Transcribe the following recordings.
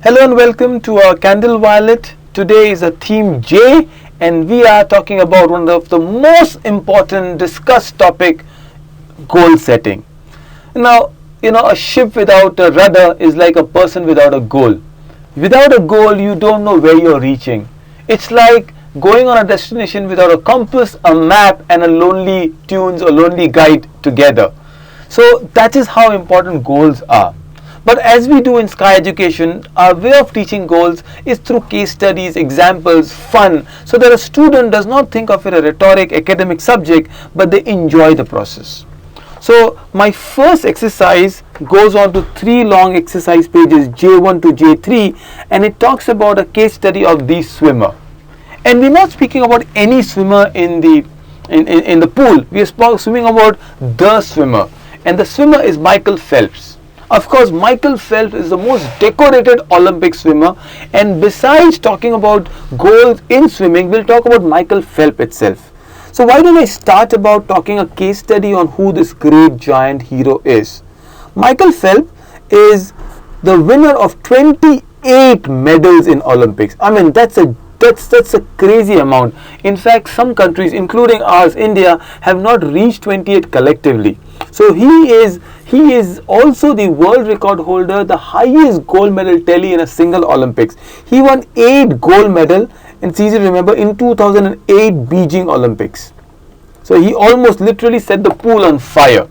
Hello and welcome to our Candle Violet. Today is a theme J, and we are talking about one of the most important discussed topic, goal setting. Now, a ship without a rudder is like a person without a goal. Without a goal, you don't know where you're reaching. It's like going on a destination without a compass, a map, and a lonely tunes or lonely guide together. So that is how important goals are. But as we do in Sky Education, our way of teaching goals is through case studies, examples, fun, so that a student does not think of it as a rhetoric academic subject, but they enjoy the process. So my first exercise goes on to 3 long exercise pages, J1 to J3, and it talks about a case study of the swimmer. And we're not speaking about any swimmer in the pool. We are swimming about the swimmer, and the swimmer is Michael Phelps. Of course, Michael Phelps is the most decorated Olympic swimmer, and besides talking about goals in swimming, we'll talk about Michael Phelps itself. So why don't I start about talking a case study on who this great giant hero is. Michael Phelps is the winner of 28 medals in Olympics. I mean, that's a crazy amount. In fact, some countries, including ours, India, have not reached 28 collectively. So he is also the world record holder, the highest gold medal tally in a single Olympics. He won 8 gold medal, and it's easy to remember, in 2008 Beijing Olympics. So he almost literally set the pool on fire.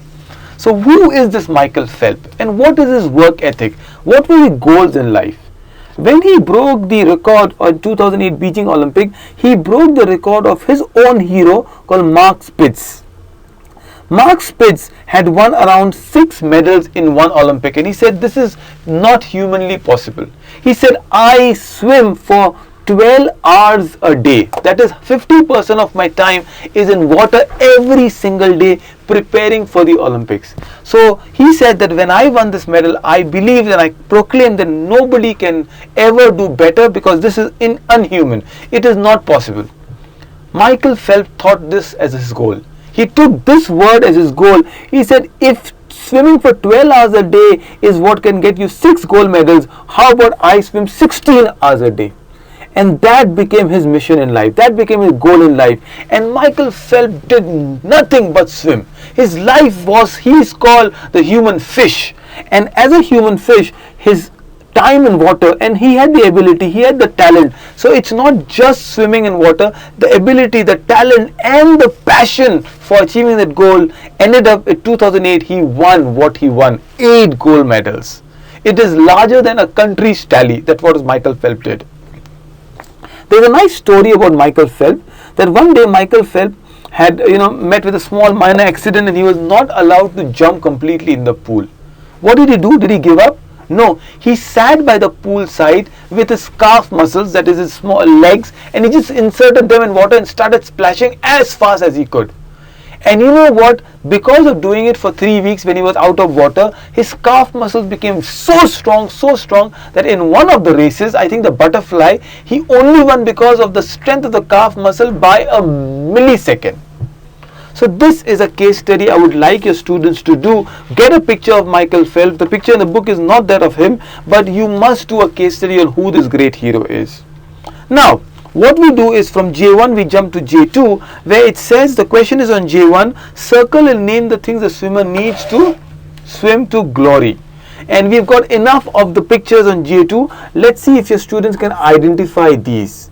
So who is this Michael Phelps, and what is his work ethic? What were his goals in life? When he broke the record on 2008 Beijing Olympic, he broke the record of his own hero called Mark Spitz. Mark Spitz had won around 6 medals in one Olympic, and he said this is not humanly possible. He said, I swim for 12 hours a day. That is 50% of my time is in water every single day preparing for the Olympics. So he said that when I won this medal, I believe and I proclaim that nobody can ever do better, because this is unhuman. It is not possible. Michael Phelps thought this as his goal. He took this word as his goal. He said, if swimming for 12 hours a day is what can get you 6 gold medals, how about I swim 16 hours a day? And that became his mission in life. That became his goal in life. And Michael Phelps did nothing but swim. His life was, he is called the human fish. And as a human fish, his time in water, and he had the ability, he had the talent. So it's not just swimming in water, the ability, the talent, and the passion for achieving that goal ended up in 2008. He won what he won, 8 gold medals. It is larger than a country's tally. That's what Michael Phelps did. There's a nice story about Michael Phelps, that one day Michael Phelps had met with a small minor accident, and he was not allowed to jump completely in the pool. What did he do? Did he give up? No, he sat by the pool side with his calf muscles, that is his small legs, and he just inserted them in water and started splashing as fast as he could. And you know what? Because of doing it for 3 weeks when he was out of water, his calf muscles became so strong that in one of the races, I think the butterfly, he only won because of the strength of the calf muscle by a millisecond. So this is a case study I would like your students to do. Get a picture of Michael Phelps. The picture in the book is not that of him, but you must do a case study on who this great hero is. Now, what we do is from J1 we jump to J2, where it says, the question is on J1, circle and name the things the swimmer needs to swim to glory. And we've got enough of the pictures on J2. Let's see if your students can identify these.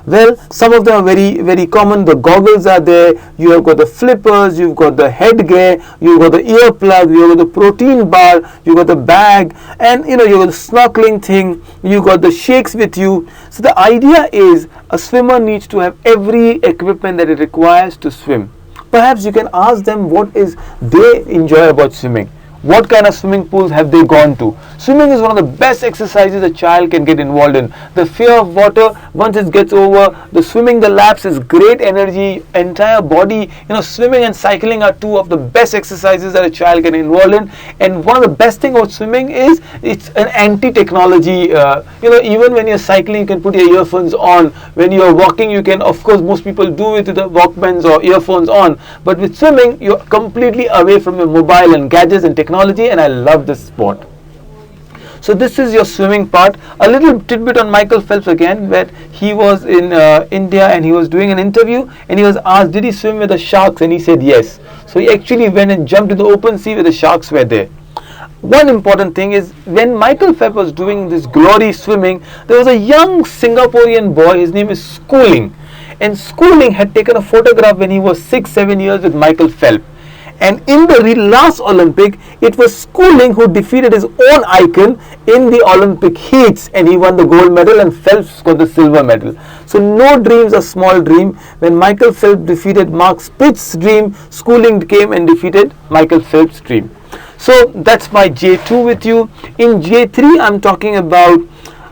Well, some of them are very, very common. The goggles are there. You have got the flippers. You've got the headgear. You've got the earplug. You've got the protein bar. You've got the bag. And, you've got the snorkeling thing. You've got the shakes with you. So the idea is a swimmer needs to have every equipment that it requires to swim. Perhaps you can ask them what is they enjoy about swimming. What kind of swimming pools have they gone to? Swimming is one of the best exercises a child can get involved in. The fear of water, once it gets over, the swimming the laps is great energy, entire body. Swimming and cycling are 2 of the best exercises that a child can involve in. And one of the best thing about swimming is it's an anti-technology. Even when you're cycling, you can put your earphones on. When you're walking, you can, of course, most people do it with the Walkmans or earphones on. But with swimming, you're completely away from your mobile and gadgets and technology, and I love this sport. So this is your swimming part. A little tidbit on Michael Phelps again, where he was in India and he was doing an interview and he was asked, did he swim with the sharks? And he said yes. So he actually went and jumped in the open sea where the sharks were there. One important thing is, when Michael Phelps was doing this glory swimming, there was a young Singaporean boy, his name is Schooling. And Schooling had taken a photograph when he was 6-7 years with Michael Phelps. And in the last Olympic, it was Schooling who defeated his own icon in the Olympic heats, and he won the gold medal and Phelps got the silver medal. So no dreams are small dream. When Michael Phelps defeated Mark Spitz's dream, Schooling came and defeated Michael Phelps' dream. So that's my J2 with you. In J3, I'm talking about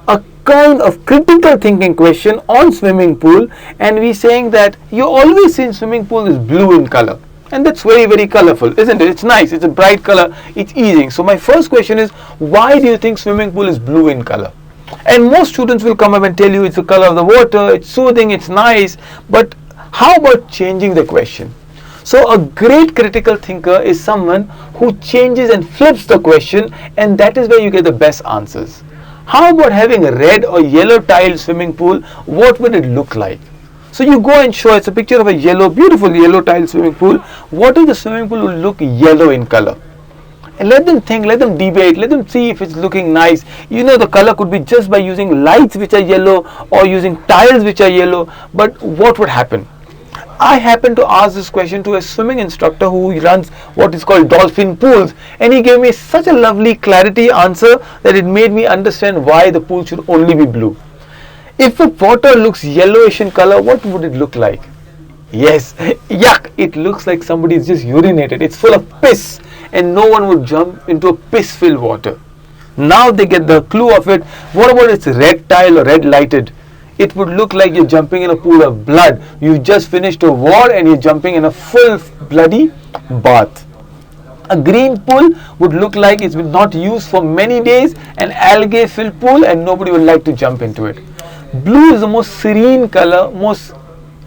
a kind of critical thinking question on swimming pool, and we're saying that you always see in swimming pool is blue in color. And that's very, very colorful, isn't it? It's nice, it's a bright color, it's easy. So my first question is, why do you think swimming pool is blue in color? And most students will come up and tell you it's the color of the water, it's soothing, it's nice. But how about changing the question? So a great critical thinker is someone who changes and flips the question, and that is where you get the best answers. How about having a red or yellow tiled swimming pool? What would it look like? So you go and show, it's a picture of a yellow, beautiful yellow tiled swimming pool. What if the swimming pool will look yellow in color? And let them think, let them debate, let them see if it's looking nice. You know, the color could be just by using lights which are yellow or using tiles which are yellow. But what would happen? I happened to ask this question to a swimming instructor who runs what is called dolphin pools, and he gave me such a lovely clarity answer that it made me understand why the pool should only be blue. If the water looks yellowish in color, what would it look like? Yes, yuck, it looks like somebody's just urinated. It's full of piss, and no one would jump into a piss-filled water. Now they get the clue of it. What about it's red tile or red lighted? It would look like you're jumping in a pool of blood. You just finished a war and you're jumping in a full bloody bath. A green pool would look like it's been not used for many days, an algae filled pool, and nobody would like to jump into it. Blue is the most serene color, most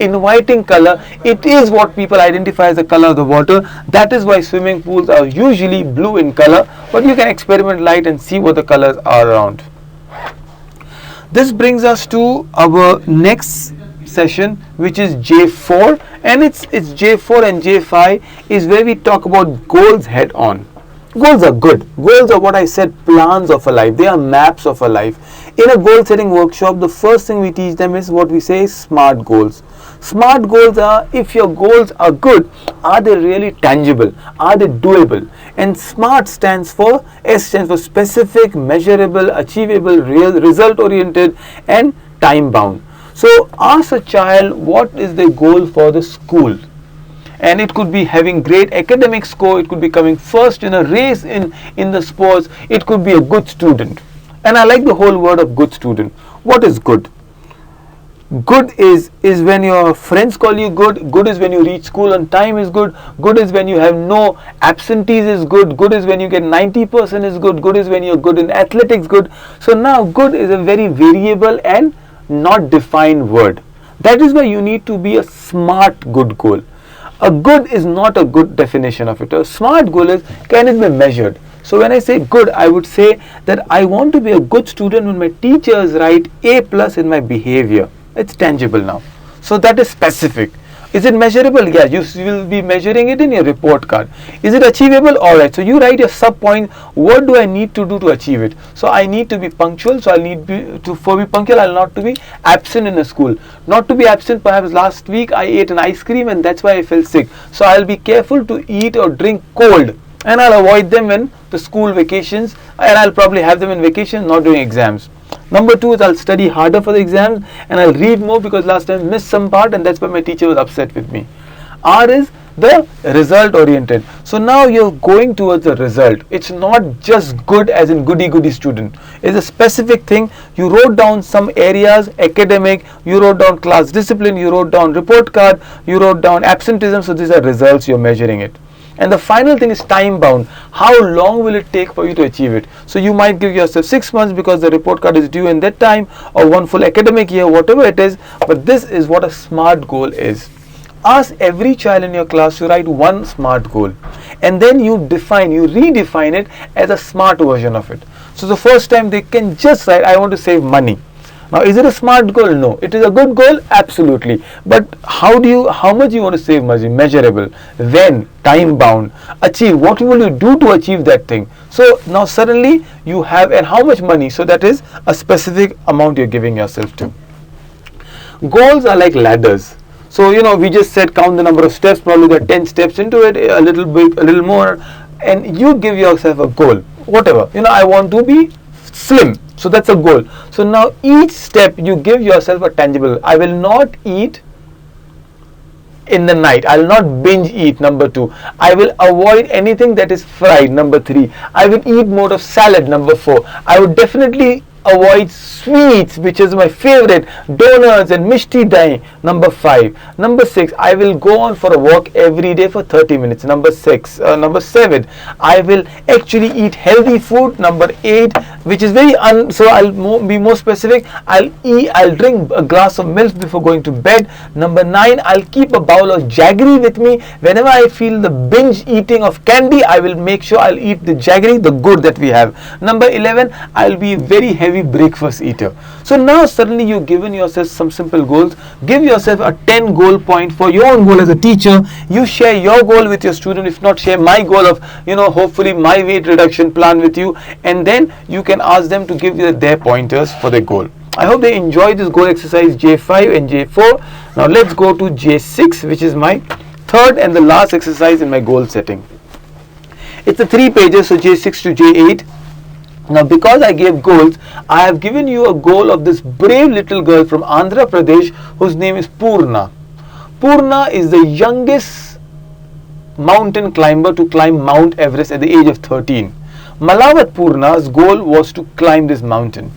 inviting color. It is what people identify as the color of the water. That is why swimming pools are usually blue in color, but you can experiment light and see what the colors are around. This brings us to our next session, which is J4, and it's J4 and J5 is where we talk about goals head on. Goals are good. Goals are what I said, plans of a life. They are maps of a life. In a goal setting workshop, the first thing we teach them is what we say is SMART goals. SMART goals are, if your goals are good, are they really tangible? Are they doable? And SMART stands for, S stands for specific, measurable, achievable, real, result oriented, and time bound. So ask a child what is their goal for the school. And it could be having great academic score, it could be coming first in a race in the sports, it could be a good student. And I like the whole word of good student. What is good? Good is when your friends call you good. Good is when you reach school on time is good. Good is when you have no absentees is good. Good is when you get 90% is good. Good is when you're good in athletics good. So now good is a very variable and not defined word. That is why you need to be a SMART good goal. A good is not a good definition of it. A SMART goal is, can it be measured? So when I say good, I would say that I want to be a good student when my teachers write A+ in my behavior. It's tangible now. So that is specific. Is it measurable? Yeah, you will be measuring it in your report card. Is it achievable? Alright, so you write your sub point. What do I need to do to achieve it? So I need to be punctual. So I need for be punctual, I'll not to be absent in a school. Not to be absent, perhaps last week I ate an ice cream and that's why I felt sick. So I'll be careful to eat or drink cold. And I'll avoid them when the school vacations, and I'll probably have them in vacation, not during exams. Number 2 is I'll study harder for the exams and I'll read more because last time I missed some part and that's why my teacher was upset with me. R is the result oriented. So now you're going towards a result. It's not just good as in goody student. It's a specific thing. You wrote down some areas, academic, you wrote down class discipline, you wrote down report card, you wrote down absenteeism. So these are results, you're measuring it. And the final thing is time bound. How long will it take for you to achieve it? So you might give yourself 6 months because the report card is due in that time, or 1 full academic year, whatever it is. But this is what a SMART goal is. Ask every child in your class to write one SMART goal, and then you redefine it as a SMART version of it. So the first time they can just write, I want to save money. Now, is it a smart goal? No. It is a good goal? Absolutely. But how much you want to save money? Measurable. When? Time bound. Achieve. What will you do to achieve that thing? So now suddenly you have, and how much money? So that is a specific amount you're giving yourself to. Goals are like ladders. So, we just said count the number of steps, probably there are 10 steps into it, a little bit, a little more, and you give yourself a goal. Whatever. I want to be slim. So that's a goal. So now each step you give yourself a tangible. I will not eat in the night. I will not binge eat, number 2. I will avoid anything that is fried, number 3. I will eat more of salad, number 4. I would definitely avoid sweets, which is my favorite, donuts and mishti dai, number 5. Number 6, I will go on for a walk every day for 30 minutes. Number 7, I will actually eat healthy food. Number 8, which is very so I'll be more specific, I'll drink a glass of milk before going to bed. Number 9, I'll keep a bowl of jaggery with me. Whenever I feel the binge eating of candy, I will make sure I'll eat the jaggery, the good that we have. Number 11, I'll be very heavy breakfast eater. So now suddenly you've given yourself some simple goals. Give yourself a 10 goal point for your own goal as a teacher. You share your goal with your student, if not share my goal of hopefully my weight reduction plan with you, and then you can ask them to give you their pointers for their goal. I hope they enjoy this goal exercise J5 and J4. Now let's go to J6, which is my third and the last exercise in my goal setting. It's a 3 pages, so J6 to J8. Now, because I gave goals, I have given you a goal of this brave little girl from Andhra Pradesh whose name is Purna. Purna is the youngest mountain climber to climb Mount Everest at the age of 13. Malawat Purna's goal was to climb this mountain.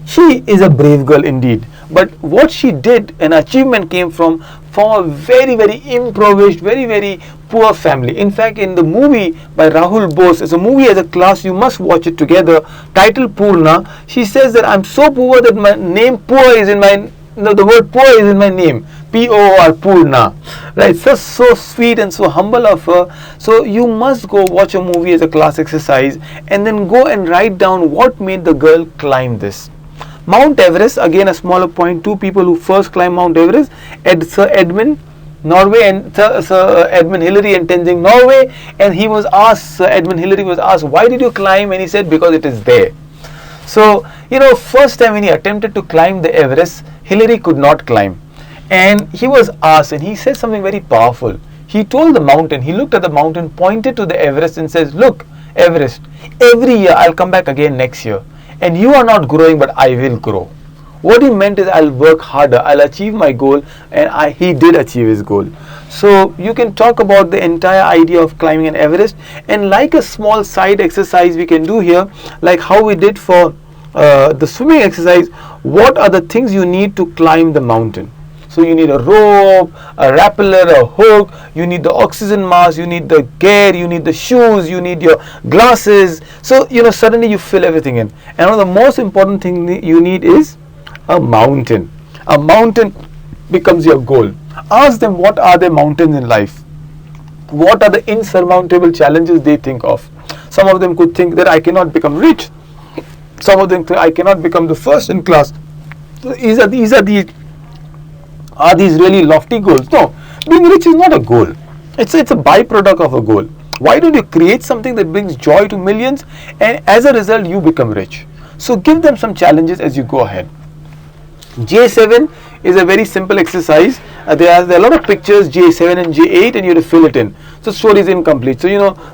She is a brave girl indeed, but what she did, an achievement came from a very, very impoverished, very, very poor family. In fact, in the movie by Rahul Bose, it's a movie as a class, you must watch it together, titled Purna. She says that I'm so poor that my name poor is in my, the word poor is in my name. P-O-R, Purna. Right, so sweet and so humble of her. So you must go watch a movie as a class exercise and then go and write down what made the girl climb this. Mount Everest, again a smaller point, 2 people who first climbed Mount Everest, Sir Edmund, Norway, and Sir Edmund Hillary in Tenzing, Norway, and Sir Edmund Hillary was asked, why did you climb? And he said, because it is there. So, first time when he attempted to climb the Everest, Hillary could not climb. And he was asked, and he said something very powerful. He told the mountain, he looked at the mountain, pointed to the Everest and says, look, Everest, every year I'll come back again next year. And you are not growing, but I will grow. What he meant is I'll work harder, I'll achieve my goal, and he did achieve his goal. So you can talk about the entire idea of climbing an Everest, and like a small side exercise we can do here, like how we did for the swimming exercise, what are the things you need to climb the mountain? So you need a rope, a rappeler, a hook, you need the oxygen mask, you need the gear, you need the shoes, you need your glasses. So, suddenly you fill everything in. And one of the most important thing you need is a mountain. A mountain becomes your goal. Ask them what are their mountains in life. What are the insurmountable challenges they think of. Some of them could think that I cannot become rich. Some of them think I cannot become the first in class. So are these really lofty goals? No, being rich is not a goal. It's a byproduct of a goal. Why don't you create something that brings joy to millions, and as a result you become rich? So give them some challenges as you go ahead. J7 is a very simple exercise. There are a lot of pictures, J7 and J8, and you have to fill it in. So story is incomplete. So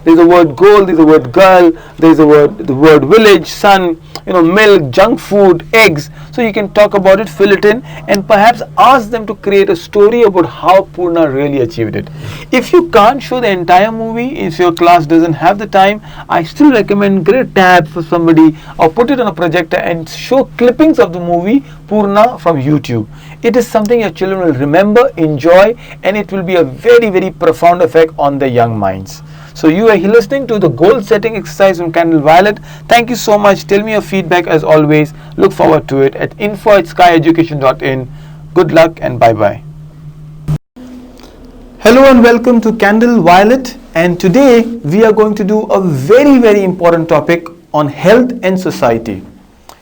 there's a word goal, there's a word girl, there's the word village, sun, milk, junk food, eggs. So you can talk about it, fill it in, and perhaps ask them to create a story about how Purna really achieved it. If you can't show the entire movie, if your class doesn't have the time, I still recommend get a tab for somebody or put it on a projector and show clippings of the movie Purna from YouTube. It is something your children will remember, enjoy, and it will be a very, very profound effect on their young minds. So you are listening to the goal setting exercise from Candle Violet. Thank you so much. Tell me your feedback as always. Look forward to it at info@skyeducation.in. Good luck and bye-bye. Hello and welcome to Candle Violet, and today we are going to do a very, very important topic on health and society.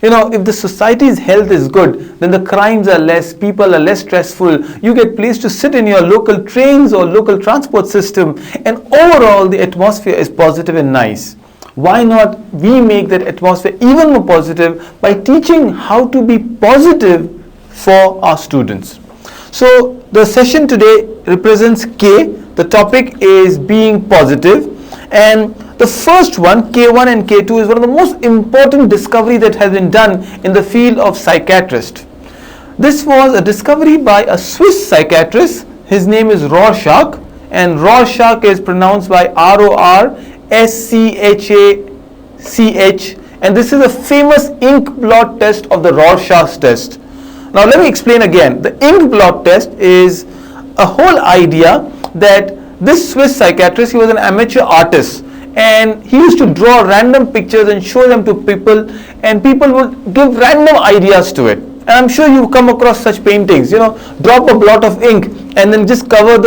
You know, if the society's health is good, then the crimes are less, people are less stressful, you get placed to sit in your local trains or local transport system, and overall the atmosphere is positive and nice. Why not we make that atmosphere even more positive by teaching how to be positive for our students? So the session today represents K. The topic is being positive, and the first one, K1 and K2, is one of the most important discovery that has been done in the field of psychiatrist. This was a discovery by a Swiss psychiatrist. His name is Rorschach, and Rorschach is pronounced by R-O-R-S-C-H-A-C-H, and this is a famous ink blot test of the Rorschach test. Now let me explain again. The ink blot test is a whole idea that this Swiss psychiatrist, he was an amateur artist, and he used to draw random pictures and show them to people, and people would give random ideas to it. And I'm sure you've come across such paintings, you know, drop a blot of ink and then just cover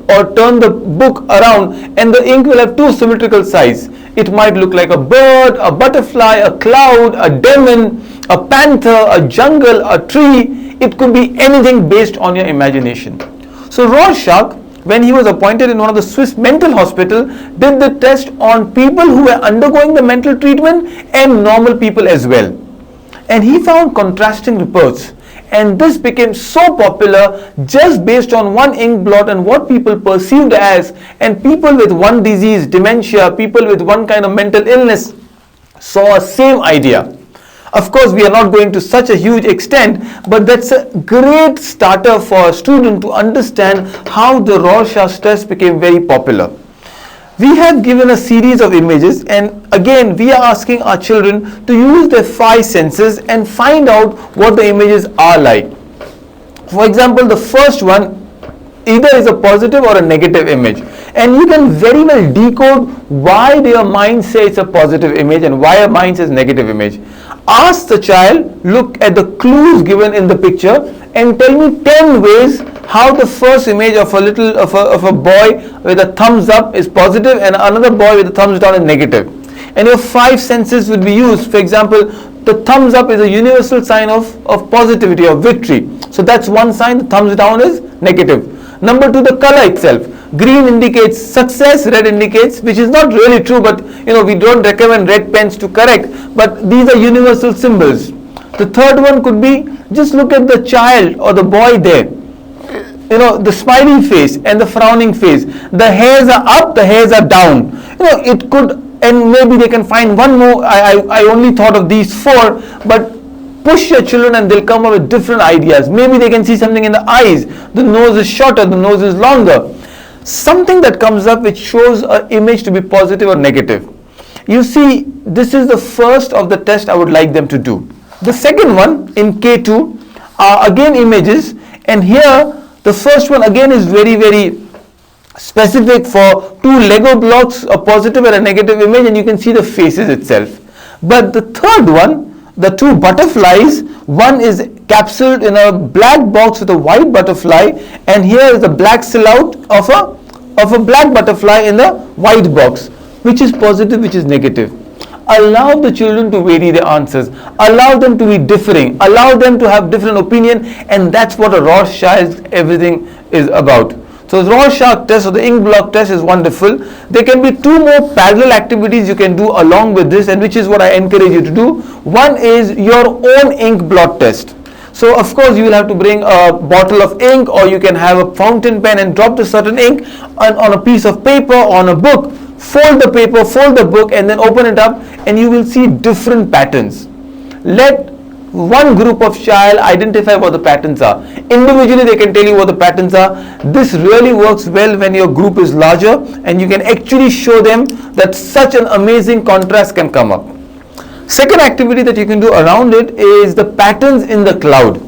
or turn the book around, and the ink will have two symmetrical sides. It might look like a bird, a butterfly, a cloud, a demon, a panther, a jungle, a tree. It could be anything based on your imagination. So Rorschach, when he was appointed in one of the Swiss mental hospital, did the test on people who were undergoing the mental treatment and normal people as well. And he found contrasting reports. And this became so popular just based on one ink blot and what people perceived as, and people with one disease, dementia, people with one kind of mental illness saw a same idea. Of course, we are not going to such a huge extent, but that's a great starter for a student to understand how the Rorschach test became very popular. We have given a series of images, and again we are asking our children to use their five senses and find out what the images are like. For example, the first one either is a positive or a negative image, and you can very well decode why your mind says it's a positive image and why your mind says negative image. Ask the child, look at the clues given in the picture and tell me 10 ways how the first image of a boy with a thumbs up is positive and another boy with a thumbs down is negative. And your five senses would be used. For example, the thumbs up is a universal sign of positivity, of victory. So that's one sign. The thumbs down is negative. Number two, the color itself. Green indicates success, red indicates, which is not really true, but you know, we don't recommend red pens to correct, but these are universal symbols. The third one could be, just look at the child or the boy there. You know, the smiling face and the frowning face. The hairs are up, the hairs are down. You know, it could, and maybe they can find one more. I only thought of these four, but push your children and they'll come up with different ideas. Maybe they can see something in the eyes. The nose is shorter, the nose is longer. Something that comes up which shows an image to be positive or negative. You see, this is the first of the test I would like them to do. The second one in K2 are again images, and here the first one again is very, very specific for two Lego blocks, a positive and a negative image, and you can see the faces itself. But the third one, the two butterflies, one is capsuled in a black box with a white butterfly, and here is the black silhouette of a black butterfly in the white box. Which is positive, which is negative? Allow the children to vary their answers. Allow them to be differing. Allow them to have different opinion, and that's what a Rorschach everything is about. So the Rorschach test or the ink block test is wonderful. There can be two more parallel activities you can do along with this, and which is what I encourage you to do. One is your own ink blot test. So of course you will have to bring a bottle of ink, or you can have a fountain pen and drop the certain ink on a piece of paper, on a book. Fold the paper, fold the book, and then open it up, and you will see different patterns. Let one group of child identify what the patterns are. Individually they can tell you what the patterns are. This really works well when your group is larger, and you can actually show them that such an amazing contrast can come up. Second activity that you can do around it is the patterns in the cloud.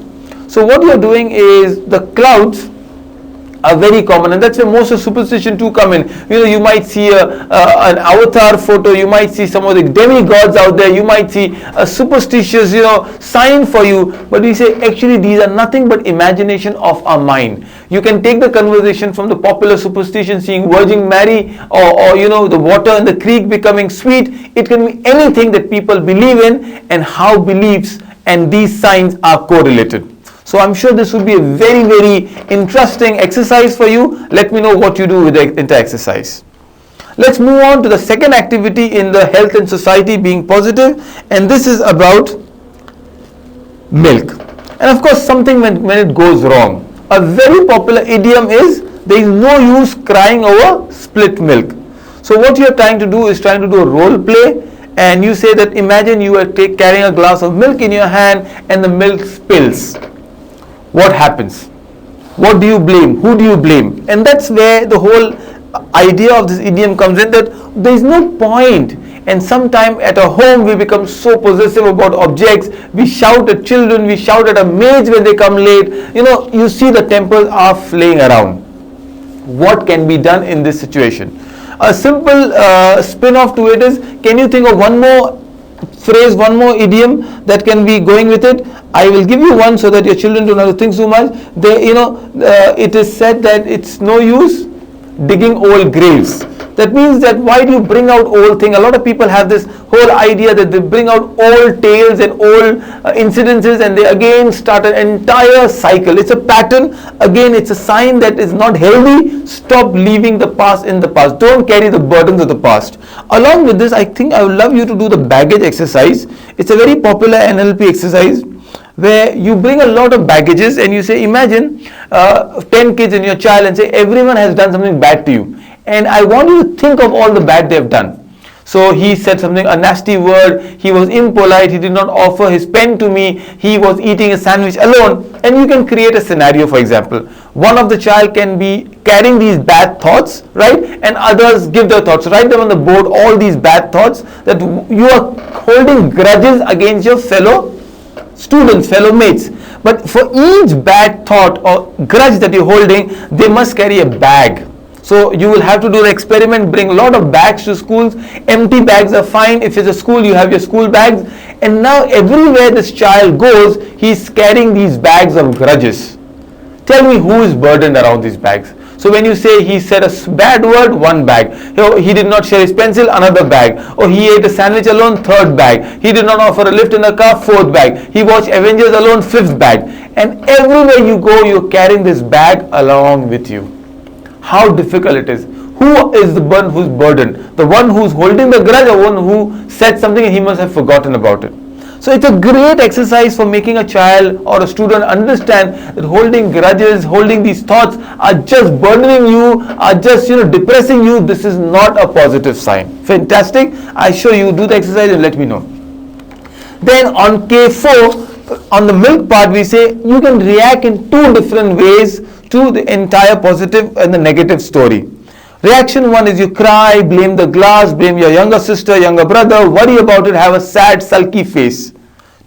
So what you are doing is, the clouds are very common, and that's where most of superstition too come in. You might see an avatar photo, you might see some of the demigods out there, you might see a superstitious sign for you, but we say actually these are nothing but imagination of our mind. You can take the conversation from the popular superstition, seeing Virgin Mary, or the water in the creek becoming sweet. It can be anything that people believe in, and how beliefs and these signs are correlated. So I'm sure this would be a very, very interesting exercise for you. Let me know what you do with the exercise. Let's move on to the second activity in the health and society, being positive, and this is about milk. And of course, something when it goes wrong. A very popular idiom is, there is no use crying over split milk. So what you are trying to do is trying to do a role play, and you say that imagine you are carrying a glass of milk in your hand and the milk spills. What happens? What do you blame? Who do you blame? And that's where the whole idea of this idiom comes in, that there is no point. And sometimes at a home we become so possessive about objects. We shout at children, we shout at a maid when they come late. You see the tempers are flaying around. What can be done in this situation? A simple spin-off to it is, can you think of one more phrase, one more idiom that can be going with it? I will give you one so that your children don't have to think so much. It is said that it's no use digging old graves. That means that why do you bring out old things? A lot of people have this whole idea that they bring out old tales and old incidences, and they again start an entire cycle. It's a pattern. Again, it's a sign that is not healthy. Stop leaving the past in the past. Don't carry the burdens of the past. Along with this, I think I would love you to do the baggage exercise. It's a very popular NLP exercise, where you bring a lot of baggages and you say, imagine 10 kids in your child, and say everyone has done something bad to you, and I want you to think of all the bad they have done. So he said something, a nasty word, he was impolite, he did not offer his pen to me, he was eating a sandwich alone, and you can create a scenario. For example, one of the child can be carrying these bad thoughts, right, and others give their thoughts. Write them on the board, all these bad thoughts, that you are holding grudges against your fellow students, fellow mates. But for each bad thought or grudge that you're holding, they must carry a bag. So you will have to do the experiment, bring a lot of bags to schools. Empty bags are fine. If it's a school, you have your school bags. And now everywhere this child goes, he's carrying these bags of grudges. Tell me who is burdened around these bags. So when you say he said a bad word, one bag. He did not share his pencil, another bag. Or he ate a sandwich alone, third bag. He did not offer a lift in the car, fourth bag. He watched Avengers alone, fifth bag. And everywhere you go, you're carrying this bag along with you. How difficult it is. Who is the one who's burdened? The one who's holding the grudge, or one who said something and he must have forgotten about it? So it's a great exercise for making a child or a student understand that holding grudges, holding these thoughts are just burdening you, are just depressing you. This is not a positive sign. Fantastic. I show you, do the exercise and let me know. Then on K4, on the milk part, we say you can react in two different ways to the entire positive and the negative story. Reaction one is you cry, blame the glass, blame your younger sister, younger brother, worry about it, have a sad, sulky face.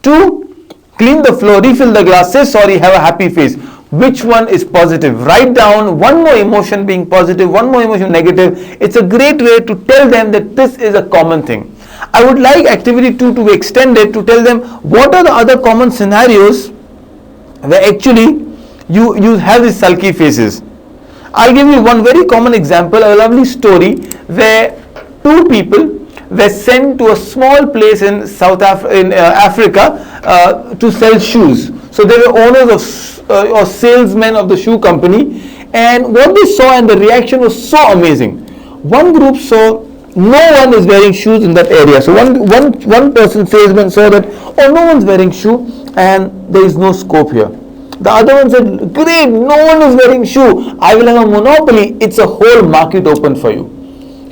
Two, clean the floor, refill the glass, say sorry, have a happy face. Which one is positive? Write down one more emotion being positive, one more emotion negative. It's a great way to tell them that this is a common thing. I would like activity 2 to be extended to tell them what are the other common scenarios where actually you have these sulky faces. I'll give you one very common example, a lovely story where two people were sent to a small place in Africa to sell shoes. So they were owners of or salesmen of the shoe company, and what they saw and the reaction was so amazing. One group saw no one is wearing shoes in that area. So one person, salesman, saw that, oh, no one's wearing shoe and there is no scope here. The other one said, great, no one is wearing shoe. I will have a monopoly. It's a whole market open for you.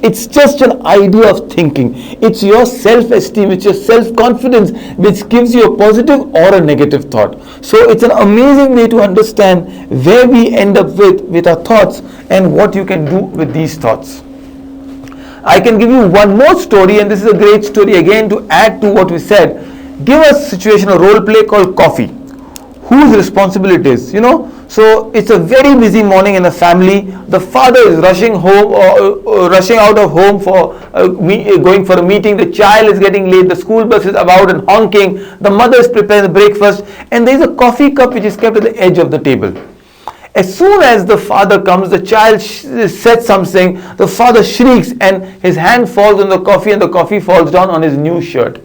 It's just an idea of thinking. It's your self-esteem, it's your self-confidence which gives you a positive or a negative thought. So it's an amazing way to understand where we end up with our thoughts and what you can do with these thoughts. I can give you one more story, and this is a great story again to add to what we said. Give a situation, a role play called coffee. Whose responsibility it is? So it's a very busy morning in the family. The father is rushing home or rushing out of home for going for a meeting. The child is getting late. The school bus is about and honking. The mother is preparing the breakfast, and there is a coffee cup which is kept at the edge of the table. As soon as the father comes, the child says something. The father shrieks, and his hand falls on the coffee, and the coffee falls down on his new shirt.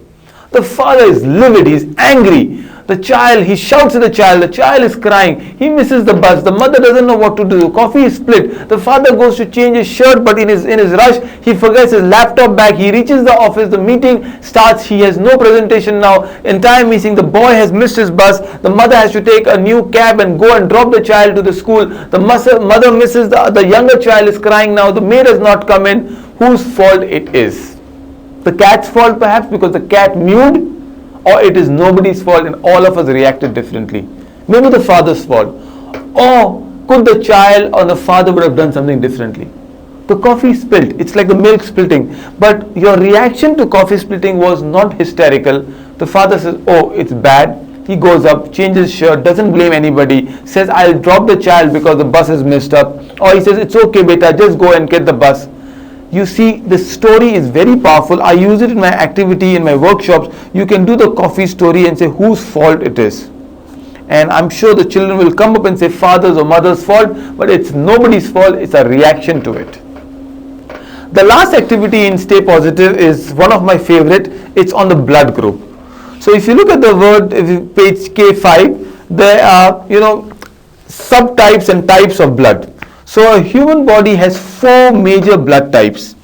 The father is livid. He is angry. He shouts at the child is crying, he misses the bus, the mother doesn't know what to do, the coffee is split, the father goes to change his shirt, but in his rush, he forgets his laptop bag, he reaches the office, the meeting starts, he has no presentation now, entire meeting, the boy has missed his bus, the mother has to take a new cab and go and drop the child to the school, the mother misses the younger child is crying now, the maid has not come in, whose fault it is? The cat's fault perhaps because the cat mewed, or it is nobody's fault and all of us reacted differently. Maybe the father's fault. Or could the child or the father would have done something differently? The coffee spilled. It's like the milk splitting. But your reaction to coffee splitting was not hysterical. The father says, oh, it's bad. He goes up, changes shirt, doesn't blame anybody, says, I'll drop the child because the bus is messed up. Or he says, it's okay, beta, just go and get the bus. You see, this story is very powerful. I use it in my activity, in my workshops. You can do the coffee story and say whose fault it is. And I'm sure the children will come up and say father's or mother's fault, but it's nobody's fault. It's a reaction to it. The last activity in Stay Positive is one of my favorite. It's on the blood group. So if you look at the word, page K5, there are, subtypes and types of blood. So a human body has 4 major blood types,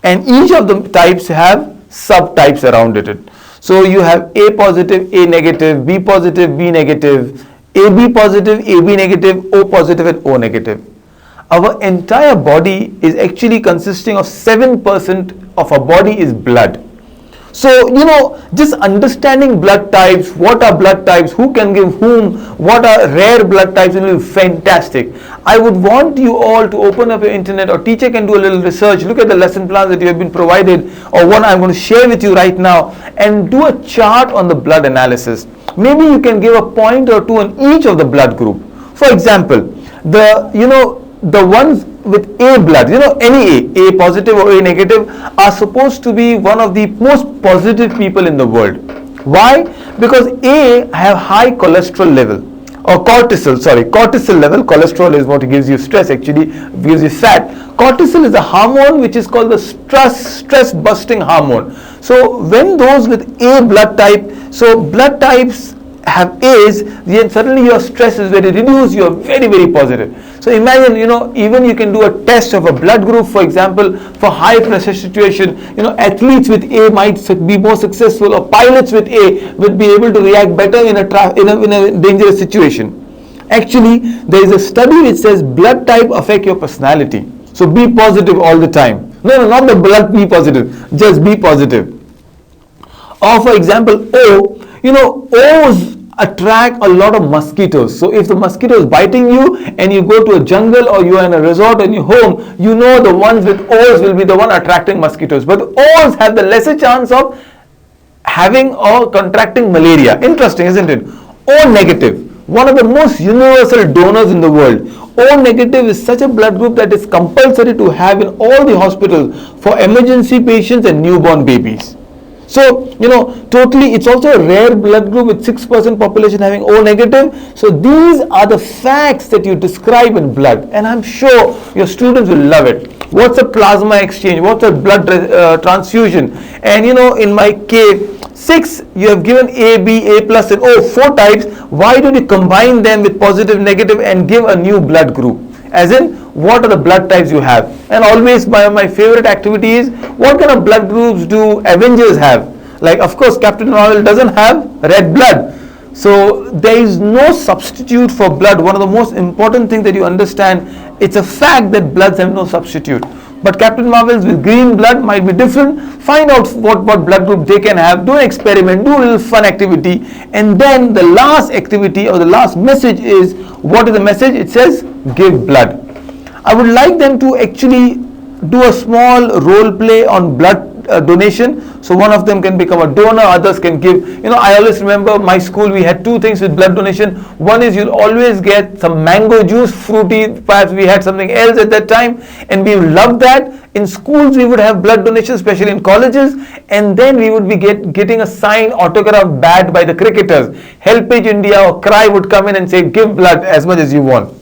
and each of the types have subtypes around it. So you have A positive, A negative, B positive, B negative, AB positive, AB negative, O positive and O negative. Our entire body is actually consisting of 7% of our body is blood. So, just understanding blood types, what are blood types, who can give whom, what are rare blood types will be fantastic. I would want you all to open up your internet, or teacher can do a little research, look at the lesson plans that you have been provided, or one I'm going to share with you right now, and do a chart on the blood analysis. Maybe you can give a point or two on each of the blood group. For example, the ones with A blood, any A positive or A negative, are supposed to be one of the most positive people in the world. Why? Because A have high cholesterol level, or cortisol level. Cholesterol is what gives you stress, actually gives you fat. Cortisol is a hormone which is called the stress busting hormone. So when those with A blood type, so blood types have A's, then suddenly your stress is very reduced, you are very, very positive. So imagine, even you can do a test of a blood group, for example, for high pressure situation, athletes with A might be more successful, or pilots with A would be able to react better in a dangerous situation. Actually, there is a study which says blood type affect your personality. So be positive all the time. No, not the blood be positive, just be positive. Or for example, O, O's attract a lot of mosquitoes. So if the mosquito is biting you and you go to a jungle or you are in a resort and you're home, the ones with O's will be the one attracting mosquitoes. But O's have the lesser chance of having or contracting malaria. Interesting, isn't it? O negative, one of the most universal donors in the world. O negative is such a blood group that is compulsory to have in all the hospitals for emergency patients and newborn babies. So, totally, it's also a rare blood group with 6% population having O negative. So these are the facts that you describe in blood, and I'm sure your students will love it. What's a plasma exchange? What's a blood transfusion? And in my K6, you have given A, B, A plus and O, 4 types. Why don't you combine them with positive, negative and give a new blood group? As in, what are the blood types you have? And always my favorite activity is, what kind of blood groups do Avengers have? Like, of course, Captain Marvel doesn't have red blood. So there is no substitute for blood. One of the most important things that you understand, it's a fact that bloods have no substitute. But Captain Marvels with green blood might be different. Find out what blood group they can have. Do an experiment. Do a little fun activity. And then the last activity or the last message is, what is the message? It says, give blood. I would like them to actually do a small role play on blood donation. So one of them can become a donor, others can give. I always remember my school, we had two things with blood donation. One is you'll always get some mango juice, fruity, perhaps we had something else at that time, and we loved that. In schools we would have blood donations, especially in colleges, and then we would be getting a signed autograph bat by the cricketers. Helpage India or CRY would come in and say, give blood as much as you want.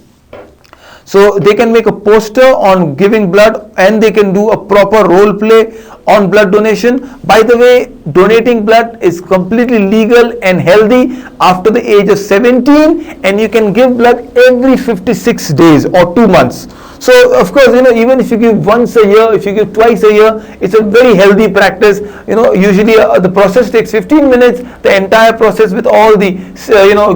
So they can make a poster on giving blood, and they can do a proper role play on blood donation. By the way, donating blood is completely legal and healthy after the age of 17, and you can give blood every 56 days or 2 months. So of course, even if you give once a year, if you give twice a year, it's a very healthy practice. Usually the process takes 15 minutes. The entire process with all the,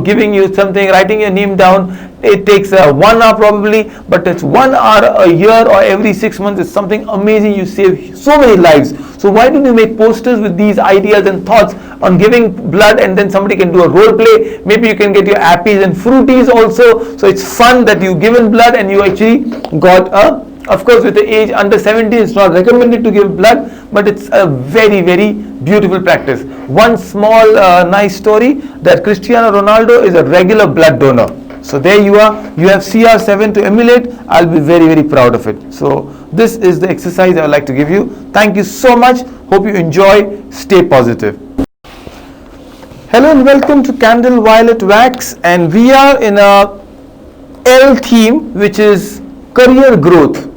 giving you something, writing your name down, it takes 1 hour probably, but it's 1 hour a year or every 6 months. It's something amazing. You save so many lives. So why don't you make posters with these ideas and thoughts on giving blood, and then somebody can do a role play. Maybe you can get your appies and fruities also. So it's fun that you've given blood and you actually got of course with the age under 70 it's not recommended to give blood, but it's a very, very beautiful practice. One small nice story, that Cristiano Ronaldo is a regular blood donor. So there you are, you have CR7 to emulate. I'll be very, very proud of it. So this is the exercise I would like to give you. Thank you so much. Hope you enjoy. Stay positive. Hello and welcome to Candle Violet Wax, and we are in a L theme, which is career growth.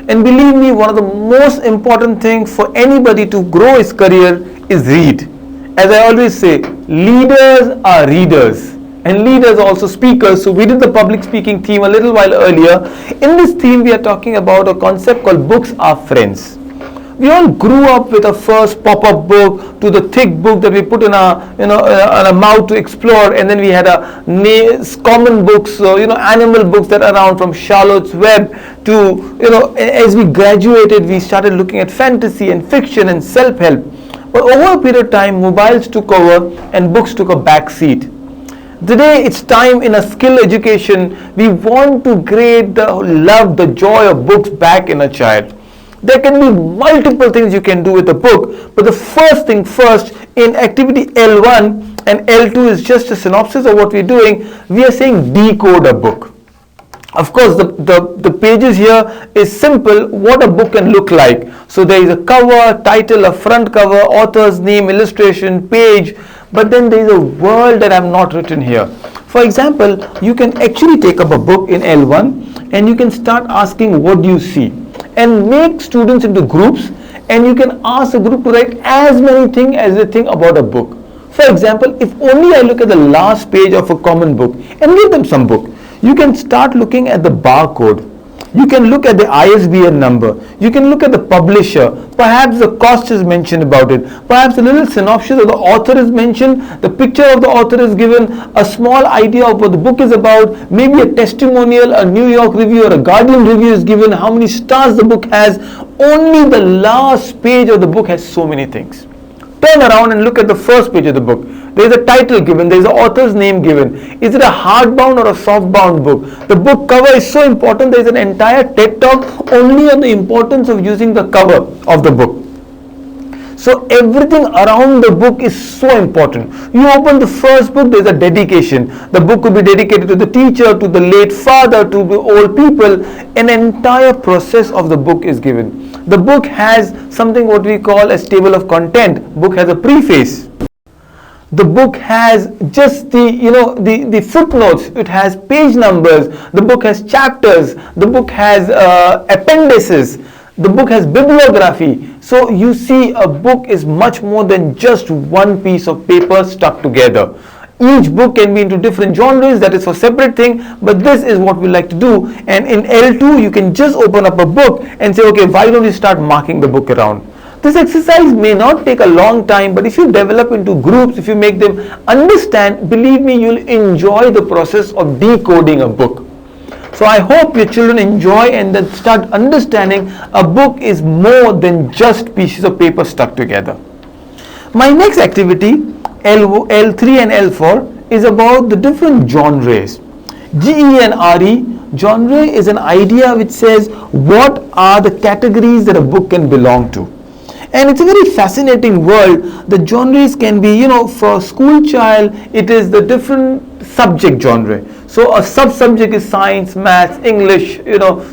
And believe me, one of the most important things for anybody to grow his career is read. As I always say, leaders are readers, and leaders are also speakers. So we did the public speaking theme a little while earlier. In this theme, we are talking about a concept called books are friends. We all grew up with a first pop-up book, to the thick book that we put in our mouth to explore, and then we had common books, animal books that are around, from Charlotte's Web to, as we graduated, we started looking at fantasy and fiction and self-help. But over a period of time, mobiles took over and books took a back seat. Today it's time in a skill education. We want to create the love, the joy of books back in a child. There can be multiple things you can do with a book, but the first thing first, in activity L1 and L2 is just a synopsis of what we're doing. We are saying decode a book. Of course, the pages here is simple, what a book can look like. So there is a cover, title, a front cover, author's name, illustration, page, but then there is a world that I have not written here. For example, you can actually take up a book in L1 and you can start asking, what do you see? And make students into groups, and you can ask a group to write as many things as they think about a book. For example, if only I look at the last page of a common book and give them some book, you can start looking at the barcode. You can look at the ISBN number. You can look at the publisher. Perhaps the cost is mentioned about it. Perhaps a little synopsis of the author is mentioned. The picture of the author is given. A small idea of what the book is about. Maybe a testimonial, a New York review or a Guardian review is given. How many stars the book has. Only the last page of the book has so many things. Turn around and look at the first page of the book. There is a title given, there is the author's name given. Is it a hardbound or a softbound book? The book cover is so important. There is an entire TED talk only on the importance of using the cover of the book. So everything around the book is so important. You open the first book, there is a dedication. The book could be dedicated to the teacher, to the late father, to the old people. An entire process of the book is given. The book has something what we call as table of content. Book has a preface. The book has just the footnotes. It has page numbers. The book has chapters. The book has appendices. The book has bibliography. So you see, a book is much more than just one piece of paper stuck together. Each book can be into different genres. That is for separate thing, but this is what we like to do. And in L2 you can just open up a book and say, okay, why don't you start marking the book around? This exercise may not take a long time, but if you develop into groups, if you make them understand, believe me, you'll enjoy the process of decoding a book. So I hope your children enjoy and then start understanding a book is more than just pieces of paper stuck together. My next activity, L3 and L4, is about the different genres. GENRE, genre is an idea which says what are the categories that a book can belong to. And it's a very fascinating world. The genres can be, for a school child, it is the different subject genre. So a sub-subject is science, maths, English,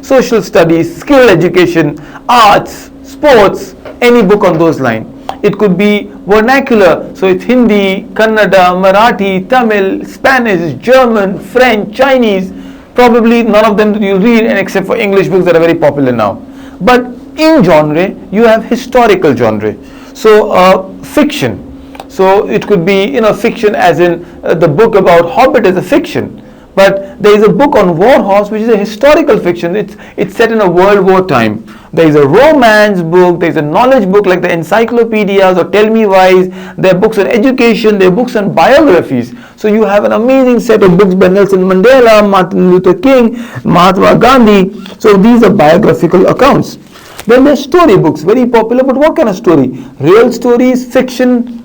social studies, skill education, arts, sports, any book on those lines. It could be vernacular, so it's Hindi, Kannada, Marathi, Tamil, Spanish, German, French, Chinese. Probably none of them you read, and except for English books that are very popular now. But in genre, you have historical genre. So fiction. So it could be, fiction as in the book about Hobbit is a fiction. But there is a book on War Horse which is a historical fiction. It's set in a World War time. There is a romance book, there is a knowledge book like the encyclopedias or Tell Me Whys. There are books on education, there are books on biographies. So you have an amazing set of books by Nelson Mandela, Martin Luther King, Mahatma Gandhi. So these are biographical accounts. Then there are story books, very popular, but what kind of story? Real stories, fiction,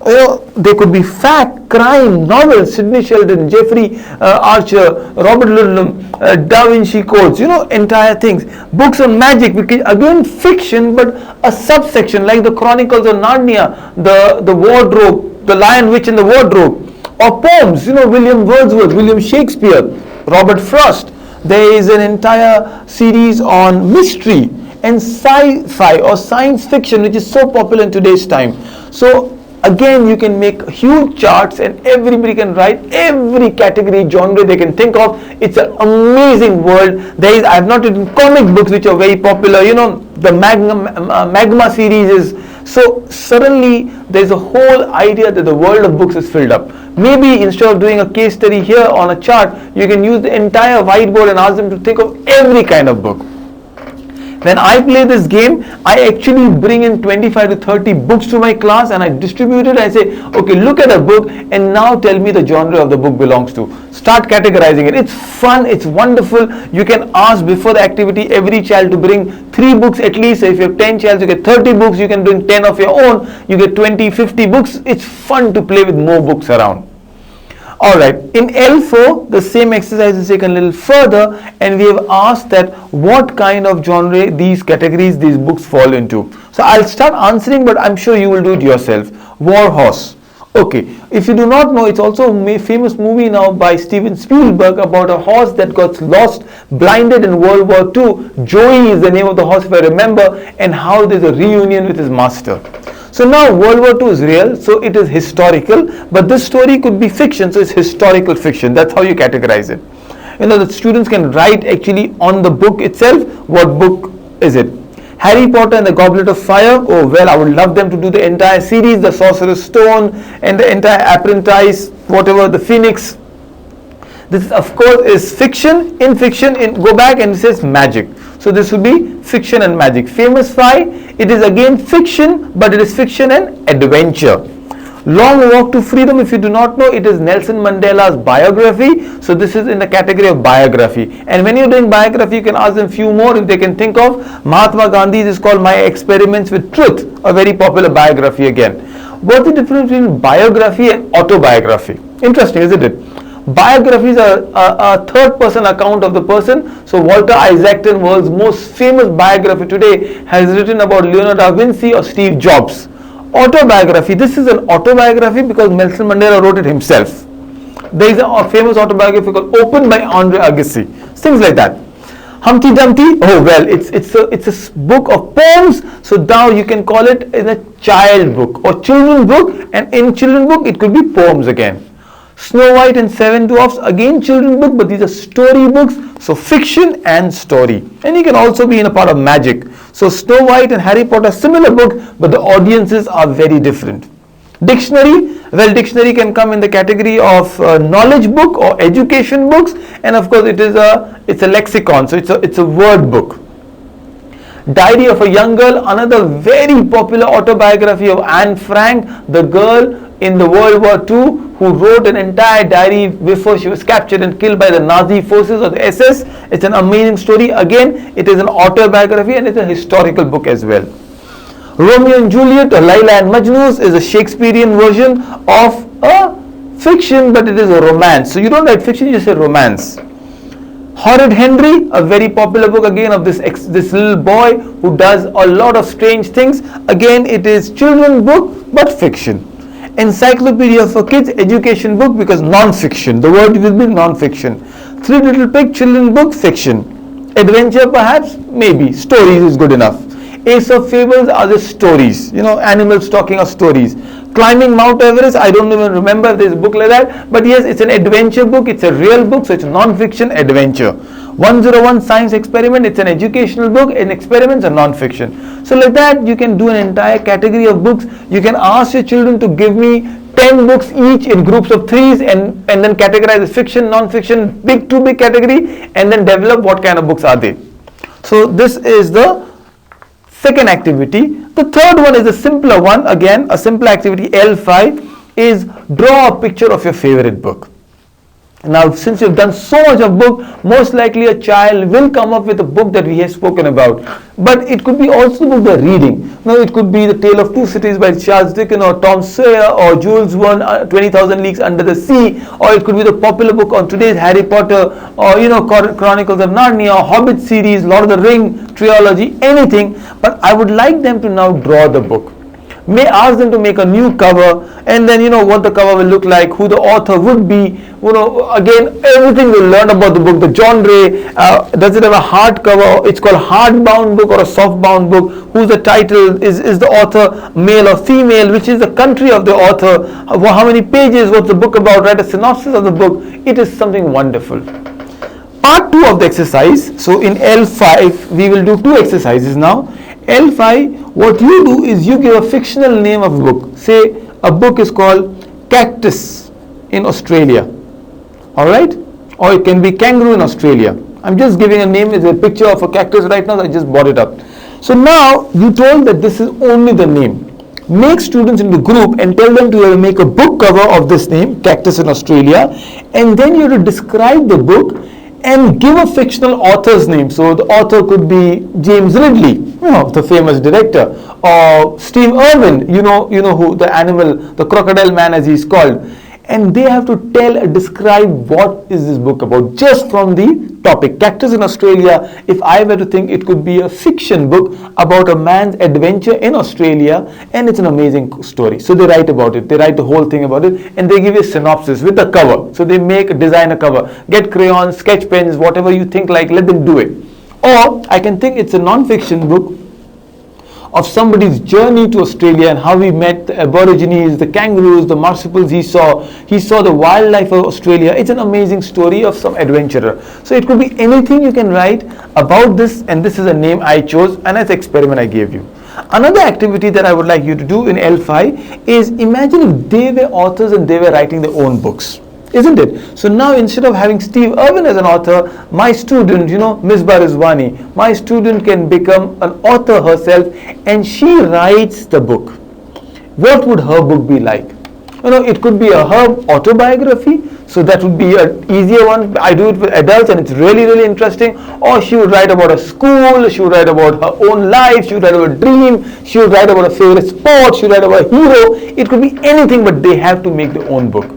they could be fact, crime, novels, Sidney Sheldon, Jeffrey Archer, Robert Ludlum, Da Vinci Codes, entire things. Books on magic, which again fiction, but a subsection like the Chronicles of Narnia, the Wardrobe, the Lion, Witch and the Wardrobe. Or poems, William Wordsworth, William Shakespeare, Robert Frost. There is an entire series on mystery and sci-fi or science fiction, which is so popular in today's time. So again, you can make huge charts and everybody can write every category, genre they can think of. It's an amazing world. I have not written comic books which are very popular. The Magma series is. So suddenly there's a whole idea that the world of books is filled up. Maybe instead of doing a case study here on a chart, you can use the entire whiteboard and ask them to think of every kind of book. When I play this game, I actually bring in 25 to 30 books to my class and I distribute it. I say, okay, look at a book and now tell me the genre of the book belongs to. Start categorizing it. It's fun, it's wonderful. You can ask before the activity every child to bring 3 books at least. So if you have 10 children, you get 30 books. You can bring 10 of your own. You get 20, 50 books. It's fun to play with more books around. Alright, in L4, the same exercise is taken a little further and we have asked that what kind of genre these categories, these books fall into. So I'll start answering, but I'm sure you will do it yourself. War Horse. Okay, if you do not know, it's also a famous movie now by Steven Spielberg about a horse that got lost, blinded in World War II. Joey is the name of the horse if I remember, and how there's a reunion with his master. So now World War II is real, so it is historical, but this story could be fiction, so it's historical fiction. That's how you categorize it. The students can write actually on the book itself, what book is it. Harry Potter and the Goblet of Fire, oh well, I would love them to do the entire series, the Sorcerer's Stone and the entire Apprentice, whatever, the Phoenix. This of course is fiction. In fiction, go back and it says magic. So this would be fiction and magic. Famous Five, it is again fiction, but it is fiction and adventure. Long Walk to Freedom, if you do not know, it is Nelson Mandela's biography. So this is in the category of biography. And when you're doing biography, you can ask them few more if they can think of. Mahatma Gandhi's is called My Experiments with Truth, a very popular biography again. What's the difference between biography and autobiography? Interesting, isn't it? Biographies are a third person account of the person. So Walter Isaacson, world's most famous biography today, has written about Leonardo da Vinci or Steve Jobs. Autobiography, this is an autobiography because Nelson Mandela wrote it himself. There is a famous autobiography called Open by Andre Agassi. Things like that. Humpty Dumpty, oh well, it's a book of poems. So now you can call it in a child book or children book, and in children book it could be poems again. Snow White and Seven Dwarfs, again children book, but these are story books, so fiction and story. And you can also be in a part of magic. So Snow White and Harry Potter, similar book, but the audiences are very different. Dictionary, well, dictionary can come in the category of knowledge book or education books, and of course it's a lexicon, so it's a word book. Diary of a Young Girl, another very popular autobiography of Anne Frank, the girl in the World War II who wrote an entire diary before she was captured and killed by the Nazi forces or the SS. It's an amazing story. Again, it is an autobiography and it's a historical book as well. Romeo and Juliet or Laila and Majnun is a Shakespearean version of a fiction, but it is a romance. So you don't write fiction, you just say romance. Horrid Henry, a very popular book again of this little boy who does a lot of strange things. Again, it is children's book but fiction. Encyclopedia for Kids, education book because non-fiction. The word will be non-fiction. Three Little Pig, children's book, fiction. Adventure perhaps, maybe. Stories is good enough. Ace of Fables are the stories, animals talking of stories. Climbing Mount Everest, I don't even remember if there's a book like that, but yes, it's an adventure book, it's a real book, so it's non-fiction adventure. 101 Science Experiment, it's an educational book, and experiments are non-fiction. So like that, you can do an entire category of books. You can ask your children to give me 10 books each in groups of threes and then categorize as fiction, non-fiction, too big category, and then develop what kind of books are they. So this is the second activity. The third one is a simpler one. Again, a simple activity, L5, is draw a picture of your favorite book. Now, since you've done so much of book, most likely a child will come up with a book that we have spoken about. But it could be also a book they're reading. Now, it could be The Tale of Two Cities by Charles Dickens, or Tom Sawyer, or Jules Verne, 20,000 Leagues Under the Sea, or it could be the popular book on today's Harry Potter, or Chronicles of Narnia, or Hobbit series, Lord of the Ring trilogy, anything. But I would like them to now draw the book. May ask them to make a new cover, and then what the cover will look like, who the author would be, again everything we'll learn about the book, the genre, does it have a hard cover, it's called hardbound book or a softbound book, who's the title, is the author male or female, which is the country of the author, how many pages, what's the book about, write a synopsis of the book. It is something wonderful. Part 2 of the exercise, so in L5 we will do 2 exercises now. L5, what you do is you give a fictional name of a book. Say a book is called Cactus in Australia. Alright? Or it can be Kangaroo in Australia. I'm just giving a name, it's a picture of a cactus right now, so I just brought it up. So now you told that this is only the name. Make students into group and tell them to make a book cover of this name, Cactus in Australia, and then you have to describe the book and give a fictional author's name. So the author could be James Ridley, the famous director, or Steve Irwin, you know who, the animal, the crocodile man as he's called. And they have to describe what is this book about, just from the topic. Cactus in Australia, if I were to think, it could be a fiction book about a man's adventure in Australia, and it's an amazing story. So they write about it, they write the whole thing about it, and they give you a synopsis with the cover. So they design a cover, get crayons, sketch pens, whatever you think like, let them do it. Or I can think it's a non-fiction book of somebody's journey to Australia and how he met the Aborigines, the kangaroos, the marsupials he saw the wildlife of Australia. It's an amazing story of some adventurer. So it could be anything you can write about this, and this is a name I chose and as experiment I gave you. Another activity that I would like you to do in L5 is imagine if they were authors and they were writing their own books. Isn't it? So now instead of having Steve Irwin as an author, my student, Misbah Rizwani, my student can become an author herself, and she writes the book. What would her book be like? It could be her autobiography, so that would be an easier one. I do it with adults and it's really, really interesting. Or she would write about a school, she would write about her own life, she would write about a dream, she would write about a favorite sport, she would write about a hero. It could be anything, but they have to make their own book.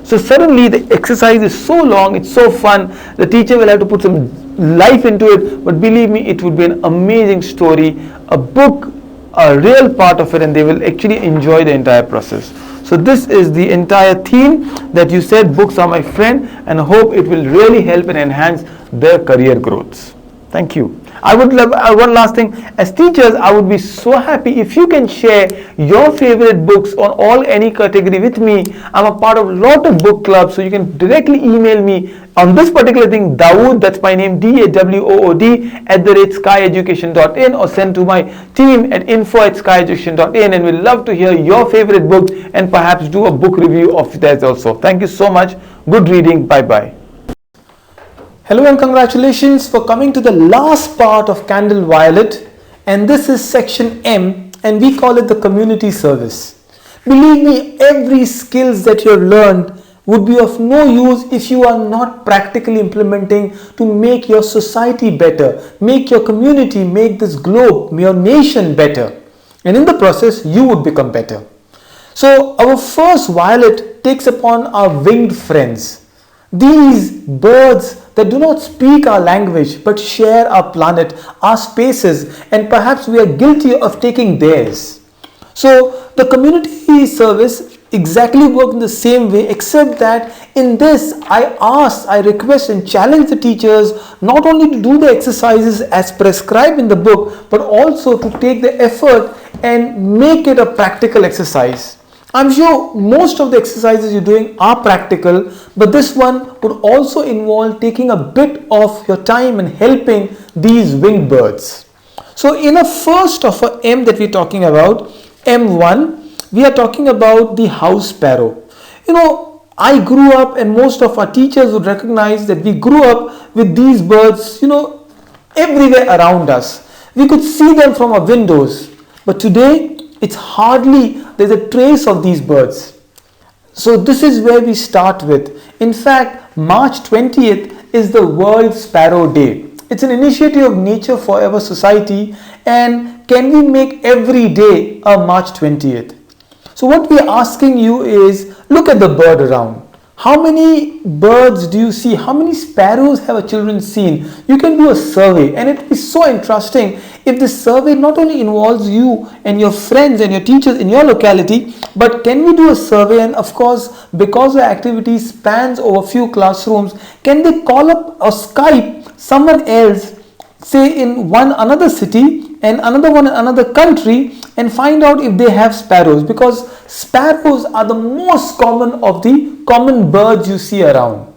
So suddenly the exercise is so long, it's so fun, the teacher will have to put some life into it, but believe me, it would be an amazing story, a book, a real part of it, and they will actually enjoy the entire process. So this is the entire theme that you said, books are my friend, and I hope it will really help and enhance their career growths. Thank you. I would love, one last thing, as teachers, I would be so happy if you can share your favorite books on any category with me. I'm a part of a lot of book clubs, so you can directly email me on this particular thing, Dawood, that's my name, DAWOOD @skyeducation.in, or send to my team at info@skyeducation.in, and we'd love to hear your favorite book and perhaps do a book review of theirs also. Thank you so much. Good reading. Bye-bye. Hello and congratulations for coming to the last part of Candle Violet, and this is section M, and we call it the community service. Believe me, every skills that you have learned would be of no use if you are not practically implementing to make your society better, make your community, make this globe, your nation better, and in the process you would become better. So our first violet takes upon our winged friends. These birds that do not speak our language but share our planet, our spaces, and perhaps we are guilty of taking theirs. So the community service exactly works in the same way, except that in this I request and challenge the teachers not only to do the exercises as prescribed in the book, but also to take the effort and make it a practical exercise. I'm sure most of the exercises you're doing are practical, but this one would also involve taking a bit of your time and helping these winged birds. So in a first of a M that we're talking about, M1, we are talking about the house sparrow. I grew up, and most of our teachers would recognize that we grew up with these birds, everywhere around us. We could see them from our windows, but today it's hardly there's a trace of these birds. So this is where we start with. In fact, March 20th is the World Sparrow Day. It's an initiative of Nature Forever Society, and can we make every day a March 20th? So what we are asking you is, look at the bird around. How many birds do you see? How many sparrows have our children seen? You can do a survey, and it will be so interesting if this survey not only involves you and your friends and your teachers in your locality, but can we do a survey, and of course, because the activity spans over few classrooms, can they call up or Skype someone else, say in another city and another one in another country, and find out if they have sparrows, because sparrows are the most common of the common birds you see around.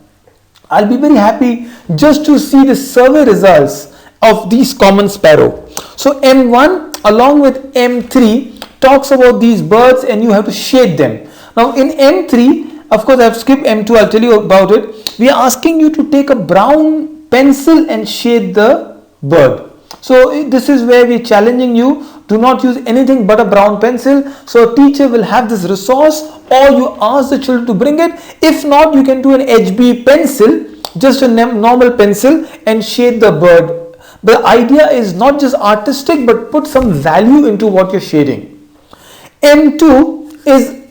I'll be very happy just to see the survey results of these common sparrow. So M1 along with M3 talks about these birds, and you have to shade them. Now in M3, of course I have skipped M2, I'll tell you about it. We are asking you to take a brown pencil and shade the bird. So this is where we're challenging you. Do not use anything but a brown pencil. So a teacher will have this resource, or you ask the children to bring it. If not, you can do an HB pencil, just a normal pencil, and shade the bird. The idea is not just artistic, but put some value into what you're shading. M2 is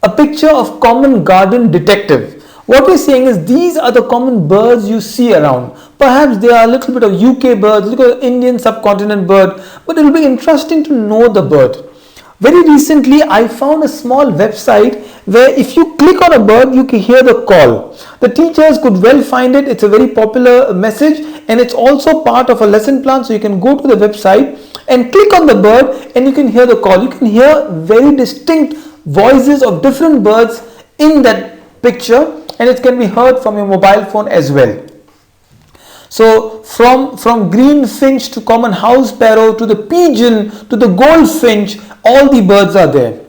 a picture of common garden detective. What we're saying is these are the common birds you see around. Perhaps they are a little bit of UK birds, look at Indian subcontinent bird, but it will be interesting to know the bird. Very recently, I found a small website where if you click on a bird, you can hear the call. The teachers could well find it. It's a very popular message, and it's also part of a lesson plan. So you can go to the website and click on the bird, and you can hear the call. You can hear very distinct voices of different birds in that picture, and it can be heard from your mobile phone as well. So from green finch to common house sparrow to the pigeon to the goldfinch, all the birds are there,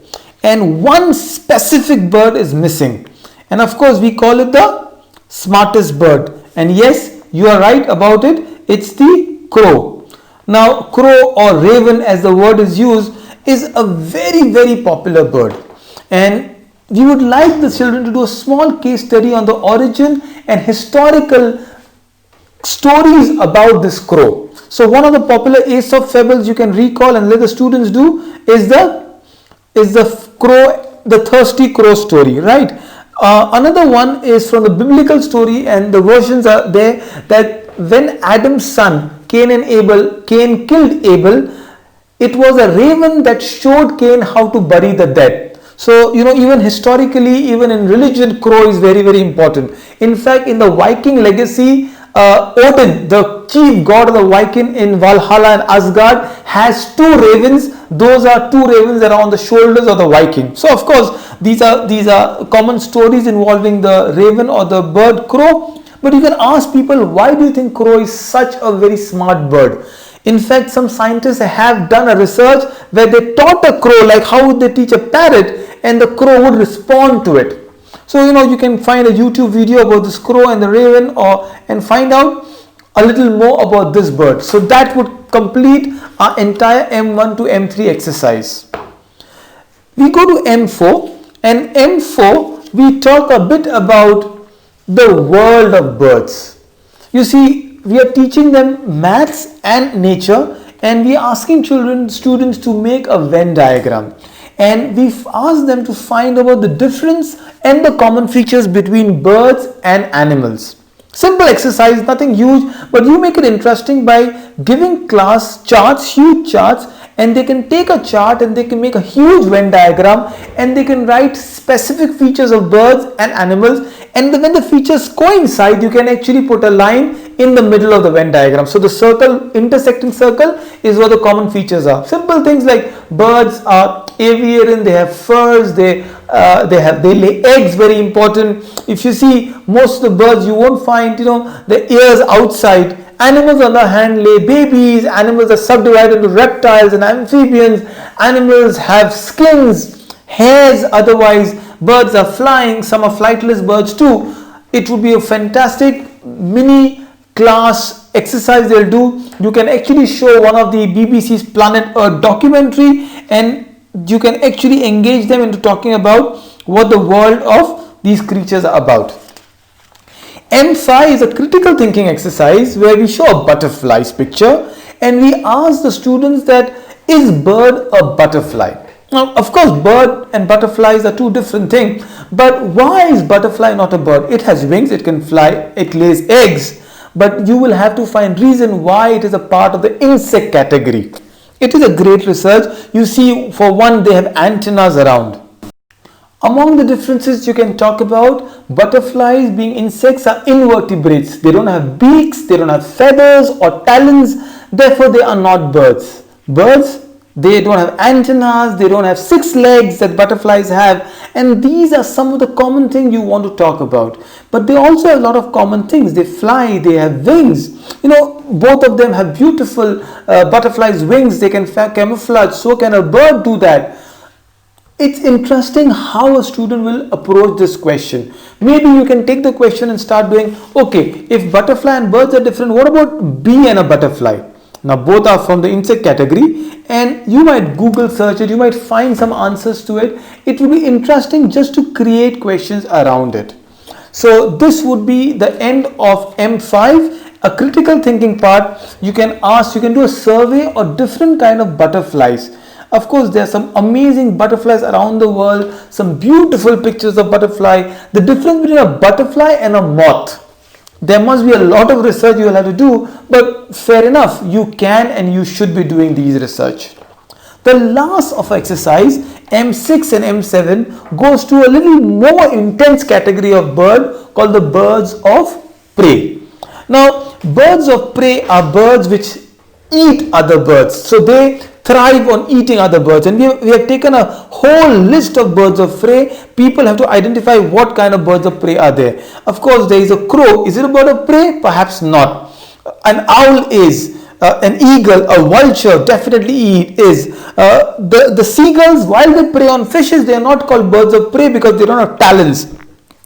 and one specific bird is missing, and of course we call it the smartest bird. And yes, you are right about it, it's the crow. Now crow or raven, as the word is used, is a very, very popular bird, and we would like the children to do a small case study on the origin and historical stories about this crow. So one of the popular Aesop fables you can recall and let the students do is the crow, the thirsty crow story, right? Another one is from the biblical story, and the versions are there, that when Adam's son Cain killed Abel, it was a raven that showed Cain how to bury the dead. So, even historically, even in religion, crow is very, very important. In fact, in the Viking legacy, Odin, the chief god of the Viking in Valhalla and Asgard, has two ravens. Those are two ravens that are on the shoulders of the Viking. So, of course, these are common stories involving the raven or the bird crow. But you can ask people, why do you think crow is such a very smart bird? In fact, some scientists have done a research where they taught a crow like how would they teach a parrot, and the crow would respond to it. So you can find a YouTube video about this crow and the raven, and find out a little more about this bird. So that would complete our entire M1 to M3 exercise. We go to M4, and M4 we talk a bit about the world of birds. You see, we are teaching them maths and nature, and we are asking students to make a Venn diagram. and we've asked them to find about the difference and the common features between birds and animals. Simple exercise, nothing huge, but you make it interesting by giving class charts, huge charts, and they can take a chart and they can make a huge Venn diagram and they can write specific features of birds and animals, and when the features coincide you can actually put a line in the middle of the Venn diagram. So the circle, intersecting circle, is where the common features are. Simple things like birds are aviarian, they have furs, they lay eggs, very important. If you see most of the birds, you won't find the ears outside. Animals on the other hand lay babies. Animals are subdivided into reptiles and amphibians. Animals have skins, hairs. Otherwise birds are flying, some are flightless birds too. It would be a fantastic mini class exercise they'll do. You can actually show one of the BBC's Planet Earth documentary and you can actually engage them into talking about what the world of these creatures are about. M5 is a critical thinking exercise where we show a butterfly's picture and we ask the students that, is bird a butterfly? Now, of course, bird and butterflies are two different things, but why is butterfly not a bird? It has wings, it can fly, it lays eggs, but you will have to find reason why it is a part of the insect category. It is a great research. You see, for one, they have antennas around. Among the differences you can talk about, butterflies being insects are invertebrates. They don't have beaks, they don't have feathers or talons, therefore they are not birds. Birds, they don't have antennas, they don't have 6 legs that butterflies have, and these are some of the common things you want to talk about. But they also have a lot of common things. They fly, they have wings. Both of them have beautiful butterflies' wings. They can camouflage, so can a bird do that. It's interesting how a student will approach this question. Maybe you can take the question and start doing, okay, if butterfly and birds are different, what about bee and a butterfly? Now both are from the insect category and you might Google search it, you might find some answers to it. It will be interesting just to create questions around it. So this would be the end of M5, a critical thinking part. You can do a survey of different kind of butterflies. Of course, there are some amazing butterflies around the world, some beautiful pictures of butterfly. The difference between a butterfly and a moth, there must be a lot of research you will have to do, but fair enough, you can and you should be doing these research. The last of exercise, M6 and M7, goes to a little more intense category of bird called the birds of prey. Now, birds of prey are birds which eat other birds. So they thrive on eating other birds, and we have taken a whole list of birds of prey. People have to identify what kind of birds of prey are there. Of course, there is a crow. Is it a bird of prey? Perhaps not. An owl is. An eagle, a vulture definitely is. The seagulls, while they prey on fishes, they are not called birds of prey because they don't have talons.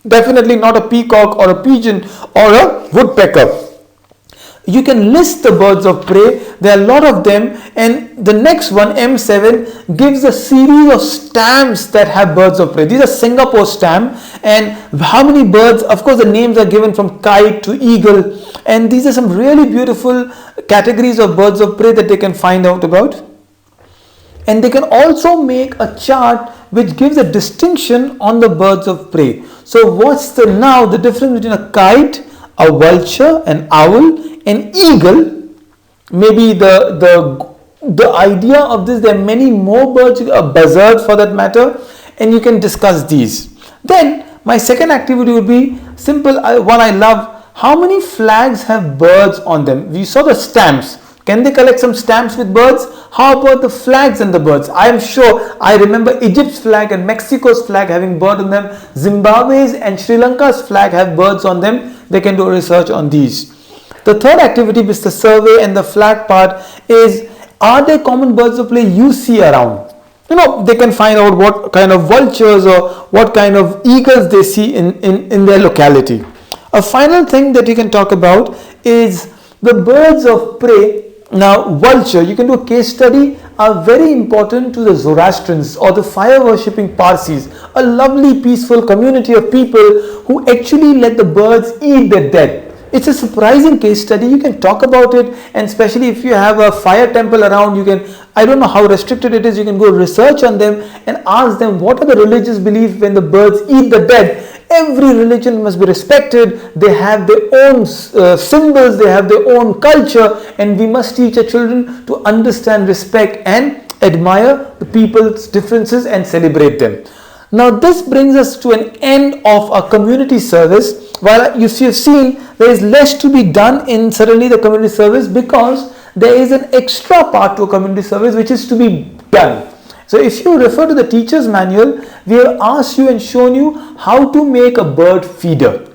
Definitely not a peacock or a pigeon or a woodpecker. You can list the birds of prey. There are a lot of them, and the next one, M7, gives a series of stamps that have birds of prey. These are Singapore stamp, and how many birds, of course the names are given from kite to eagle, and these are some really beautiful categories of birds of prey that they can find out about. And they can also make a chart which gives a distinction on the birds of prey. So what's the difference between a kite, a vulture, an owl, an eagle? Maybe the idea of this, there are many more birds, a buzzard for that matter, and you can discuss these. Then my second activity would be simple, one I love. How many flags have birds on them? We saw the stamps. Can they collect some stamps with birds? How about the flags and the birds? I am sure I remember Egypt's flag and Mexico's flag having birds on them. Zimbabwe's and Sri Lanka's flag have birds on them. They can do research on these. The third activity, with the survey and the flag part, is are there common birds of prey you see around? They can find out what kind of vultures or what kind of eagles they see in their locality. A final thing that you can talk about is the birds of prey. Now, vulture, you can do a case study, are very important to the Zoroastrians or the fire worshipping Parsis, a lovely peaceful community of people who actually let the birds eat their dead. It's a surprising case study. You can talk about it, and especially if you have a fire temple around, you can, I don't know how restricted it is, you can go research on them and ask them what are the religious beliefs when the birds eat the dead. Every religion must be respected. They have their own symbols, they have their own culture, and we must teach our children to understand, respect, and admire the people's differences and celebrate them. Now this brings us to an end of our community service. While you have seen there is less to be done in certainly the community service, because there is an extra part to a community service which is to be done. So if you refer to the teacher's manual, we have asked you and shown you how to make a bird feeder.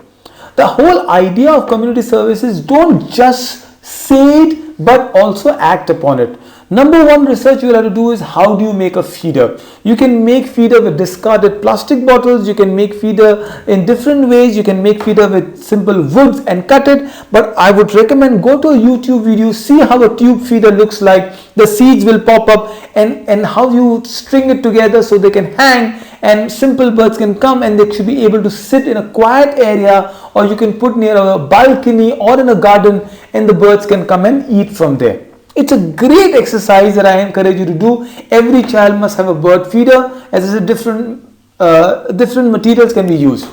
The whole idea of community service is don't just say it but also act upon it. Number one research you will have to do is how do you make a feeder. You can make feeder with discarded plastic bottles, you can make feeder in different ways, you can make feeder with simple woods and cut it, but I would recommend go to a YouTube video, see how a tube feeder looks like, the seeds will pop up, and how you string it together so they can hang and simple birds can come and they should be able to sit in a quiet area, or you can put near a balcony or in a garden and the birds can come and eat from there. It's a great exercise that I encourage you to do. Every child must have a bird feeder, as I said, different materials can be used.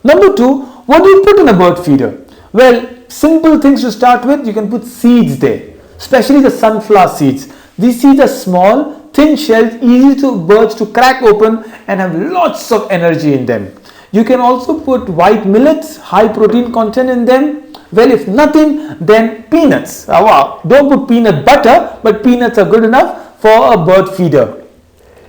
Number two, what do you put in a bird feeder? Well, simple things to start with. You can put seeds there, especially the sunflower seeds. These seeds are small, thin shelled, easy to birds to crack open and have lots of energy in them. You can also put white millets, high protein content in them. Well, if nothing, then peanuts. Wow. Don't put peanut butter, but peanuts are good enough for a bird feeder.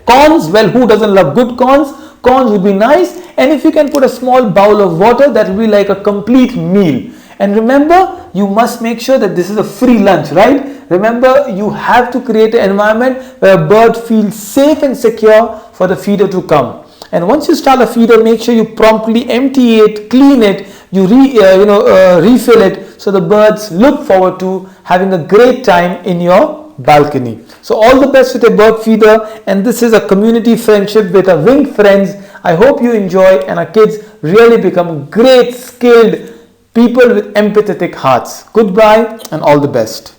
Corns, well, who doesn't love good corns? Corns would be nice. And if you can put a small bowl of water, that will be like a complete meal. And remember, you must make sure that this is a free lunch, right? Remember, you have to create an environment where a bird feels safe and secure for the feeder to come. And once you start a feeder, make sure you promptly empty it, clean it, you refill it, so the birds look forward to having a great time in your balcony. So all the best with a bird feeder, and this is a community friendship with our winged friends. I hope you enjoy and our kids really become great, skilled people with empathetic hearts. Goodbye and all the best.